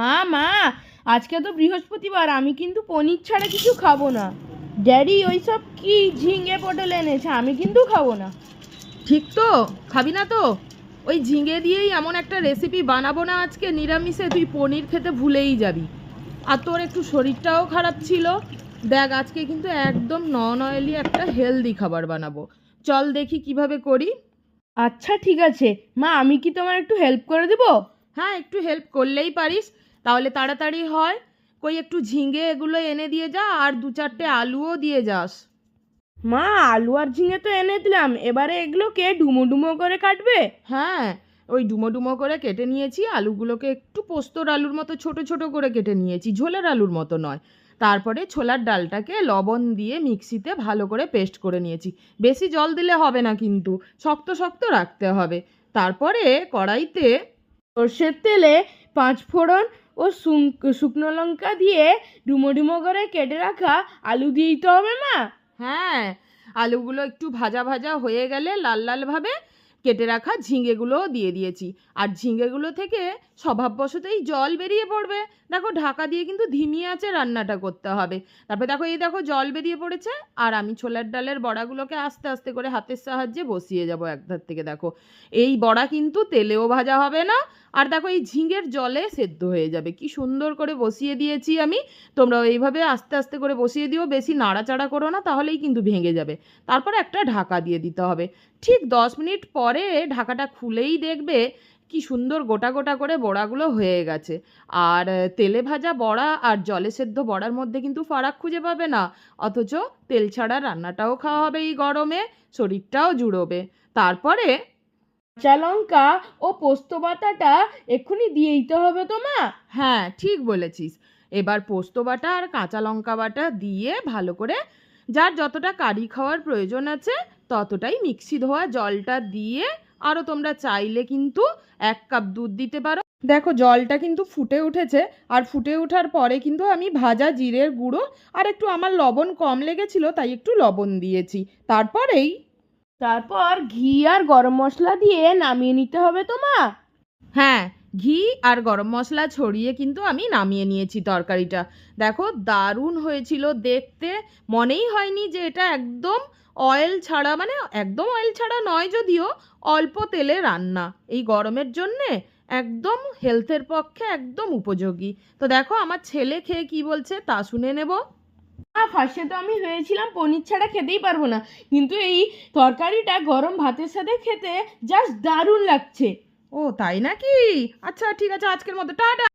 মা মা, আজকে তো বৃহস্পতিবার, আমি কিন্তু পনির ছাড়া কিছু খাবো না। ড্যাডি ওই সব কি ঝিঙে পটল এনেছে, আমি কিন্তু খাবো না। ঠিক তো? খাবি না তো? ওই ঝিঙে দিয়েই এমন একটা রেসিপি বানাবো না আজকে নিরামিষে, তুই পনির খেতে ভুলেই যাবি। আর তোর একটু শরীরটাও খারাপ ছিল। দেখ, আজকে কিন্তু একদম নন অয়েলি একটা হেলদি খাবার বানাবো। চল দেখি কিভাবে করি। আচ্ছা ঠিক আছে মা, আমি কি তোমার একটু হেল্প করে দেবো? হ্যাঁ, একটু হেল্প করলেই পারিস, তাহলে তাড়াতাড়ি হয়। কই একটু ঝিঙে এগুলো এনে দিয়ে যা, আর 2-4টে আলুও দিয়ে যাস। মা, আলু আর ঝিঙে তো এনে দিলাম, এবারে এগুলোকে ডুমো ডুমো করে কাটবে? হ্যাঁ, ওই ডুমো ডুমো করে কেটে নিয়েছি। আলুগুলোকে একটু পোস্তর আলুর মতো ছোট ছোট করে কেটে নিয়েছি, ঝোলের আলুর মতো নয়। তারপরে ছোলার ডালটাকে লবণ দিয়ে মিক্সিতে ভালো করে পেস্ট করে নিয়েছি। বেশি জল দিলে হবে না, কিন্তু শক্ত শক্ত রাখতে হবে। তারপরে কড়াইতে সর্ষের তেলে 5 ফোড়ন ও শুকনো লঙ্কা দিয়ে ডুমো ডুমো করে কেটে রাখা আলু দিয়ে দিতে হবে মা। হ্যাঁ, আলুগুলো একটু ভাজা ভাজা হয়ে গেলে লাল লাল ভাবে কেটে রাখা ঝিঙেগুলোও দিয়ে দিয়েছি। আর ঝিঙেগুলো থেকে স্বভাববশতই জল বেরিয়ে পড়বে। দেখো, ঢাকা দিয়ে কিন্তু ধিমি আঁচে রান্নাটা করতে হবে। তারপরে দেখো, এই দেখো জল বেরিয়ে পড়েছে। আর আমি ছোলার ডালের বড়াগুলোকে আস্তে আস্তে করে হাতের সাহায্যে বসিয়ে যাব একধার থেকে। দেখো, এই বড়া কিন্তু তেলেও ভাজা হবে না, আর দেখো এই ঝিঙের জলে সেদ্ধ হয়ে যাবে। কি সুন্দর করে বসিয়ে দিয়েছি আমি। তোমরাও এইভাবে আস্তে আস্তে করে বসিয়ে দিও, বেশি নাড়াচাড়া করো না, তাহলেই কিন্তু ভেঙে যাবে। তারপর একটা ঢাকা দিয়ে দিতে হবে। ঠিক 10 মিনিট পরে ঢাকাটা খুলেই দেখবে কি সুন্দর গোটা গোটা করে বড়াগুলো হয়ে গেছে। আর তেলে ভাজা বড়া আর জলে সেদ্ধ বড়ার মধ্যে কিন্তু ফারাক খুঁজে পাবে না। অথচ তেল ছাড়া রান্নাটাও খাওয়া হবে এই গরমে, শরীরটাও জুড়োবে। তারপরে কাঁচা লঙ্কা ও পোস্ত বাটাটা এক্ষুনি দিয়ে দিতে হবে তো মা? হ্যাঁ, ঠিক বলেছিস। এবার পোস্ত বাটা আর কাঁচা লঙ্কা বাটা দিয়ে ভালো করে, যার যতটা কারি খাওয়ার প্রয়োজন আছে ততটাই মিক্সি ধোয়া জলটা দিয়ে, আরও তোমরা চাইলে কিন্তু 1 কাপ দুধ দিতে পারো। দেখো, জলটা কিন্তু ফুটে উঠেছে। আর ফুটে ওঠার পরে কিন্তু আমি ভাজা জিরের গুঁড়ো আর একটু আমার লবণ কম লেগেছিল তাই একটু লবণ দিয়েছি। তারপর ঘি আর গরম মশলা দিয়ে নামিয়ে নিতে হবে তো মা? হ্যাঁ, ঘি আর গরম মশলা ছড়িয়ে কিন্তু আমি নামিয়ে নিয়েছি তরকারিটা। দেখো, দারুণ হয়েছিল দেখতে। মনেই হয়নি যে এটা একদম অয়েল ছাড়া, মানে একদম অয়েল ছাড়া নয় যদিও, অল্প তেলে রান্না। এই গরমের জন্যে একদম হেলথের পক্ষে একদম উপযোগী। তো দেখো, আমার ছেলে খেয়ে কি বলছে তা শুনে নেব। ফার্স্টে তো আমি ভেবেছিলাম পনির ছাড়া খেতেই পারবো না, কিন্তু এই তরকারিটা গরম ভাতের সাথে খেতে জাস্ট দারুণ লাগছে। ও তাই নাকি? আচ্ছা ঠিক আছে, আজকের মতো টাটা।